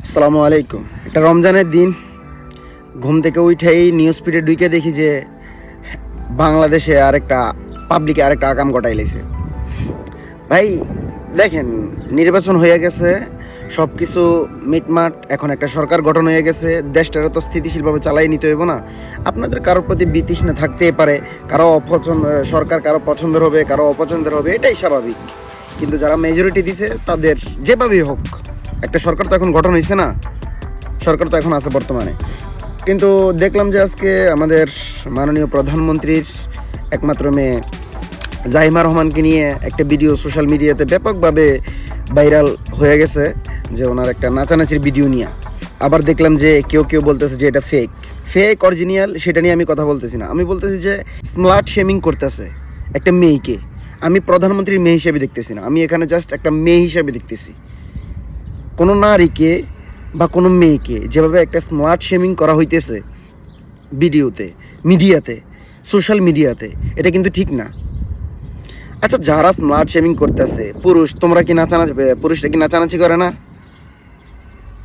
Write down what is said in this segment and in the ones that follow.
আসসালামু আলাইকুম। এটা রমজানের দিন, ঘুম থেকে উঠেই নিউজ ফিডে ঢুকে দেখি যে বাংলাদেশে পাবলিকে আরেকটা আকাম ঘটাই লেছে। ভাই দেখেন, নির্বাচন হয়ে গেছে, সব কিছু মিটমাট, এখন একটা সরকার গঠন হয়ে গেছে, দেশটারে তো স্থিতিশীলভাবে চালাই নিতে হইব না? আপনাদের কারোর প্রতি বিতৃষ্ণা থাকতেই পারে, কারো সরকার কারো পছন্দের হবে, কারো অপছন্দের হবে, এটাই স্বাভাবিক। কিন্তু যারা মেজরিটি দিছে তাদের যেভাবেই হোক, একটা সরকার তো এখন গঠন হয়েছে না, সরকার তো এখন আছে বর্তমানে। কিন্তু দেখলাম যে আজকে আমাদের মাননীয় প্রধানমন্ত্রীর একমাত্র মেয়ে জাহিমা রহমানকে নিয়ে একটা ভিডিও সোশ্যাল মিডিয়াতে ব্যাপকভাবে ভাইরাল হয়ে গেছে, যে ওনার একটা নাচানাচির ভিডিও নিয়ে। আবার দেখলাম যে কেউ কেউ বলতেছে যে এটা ফেক অরিজিনাল, সেটা নিয়ে আমি কথা বলতেছি না। আমি বলতেছি যে স্মার্ট শেমিং করতেছে একটা মেয়েকে। আমি প্রধানমন্ত্রীর মেয়ে হিসেবে দেখতেছি না, আমি এখানে জাস্ট একটা মেয়ে হিসেবে দেখতেছি। কোনো নারীকে বা কোনো মেয়েকে যেভাবে একটা স্মার্ট শেমিং করা হইতেছে ভিডিওতে, মিডিয়াতে, সোশ্যাল মিডিয়াতে, এটা কিন্তু ঠিক না। আচ্ছা, যারা স্মার্ট শেমিং করতেছে পুরুষ, পুরুষরা কি নাচানাচি করে না?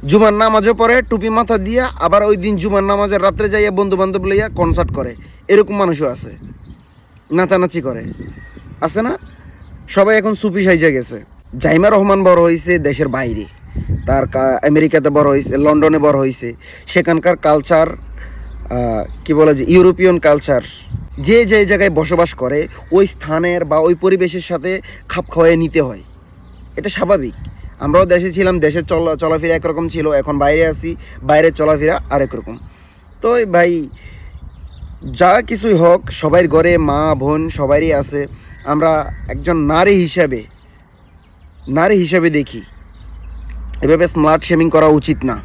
জুমার নামাজও পড়ে টুপি মাথা দিয়া, আবার ওই দিন জুমার নামাজের রাত্রে যাইয়া বন্ধু বান্ধব লইয়া কনসার্ট করে, এরকম মানুষও আছে, নাচানাচি করে, আছে না? সবাই এখন সুফি সাইজা গেছে। জাহিমা রহমান বড় হয়েছে দেশের বাইরে, আমেরিকাতে বড় হয়েছে, লন্ডনে বড় হয়েছে, সেখানকার কালচার, কি বলে যে ইউরোপিয়ান কালচার, যে যে জায়গায় বসবাস করে ওই স্থানের বা ওই পরিবেশের সাথে খাপ খাওয়াই নিতে হয়, এটা স্বাভাবিক। আমরাও দেশে ছিলাম, দেশের চলাফেরা একরকম ছিল, এখন বাইরে আছি, বাইরের চলাফেরা আরেক রকম। তো ভাই, যা কিছুই হোক, সবাই ঘরে মা বোন সবারই আছে। আমরা একজন নারী হিসাবে দেখি এভাবে স্মার্ট শেমিং করা উচিত না,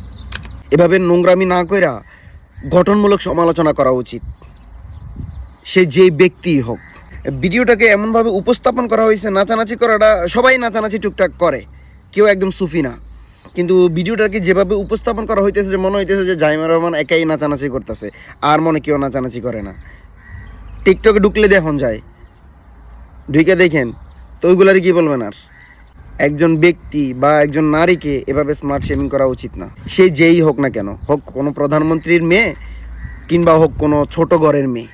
এভাবে নোংরামি না কইরা গঠনমূলক সমালোচনা করা উচিত, সে যেই ব্যক্তিই হোক। ভিডিওটাকে এমনভাবে উপস্থাপন করা হয়েছে, নাচানাচি করাটা, সবাই নাচানাচি টুকটাক করে, কেউ একদম সুফি না, কিন্তু ভিডিওটাকে যেভাবে উপস্থাপন করা হইতেছে, যে মনে হইতেছে যে জাহিমা রহমান একাই নাচানাচি করতেছে, আর মনে কেউ নাচানাচি করে না। টিকটকে ঢুকলে দেখুন যায়, ঢুকে দেখেন তো ওইগুলারই কি বলবেন। আর একজন ব্যক্তি বা একজন নারীকে এভাবে স্মার্ট শেমিং করা উচিত না, সে যেই হোক না কেন, হোক কোনো প্রধানমন্ত্রীর মেয়ে কিংবা হোক কোনো ছোট ঘরের মেয়ে।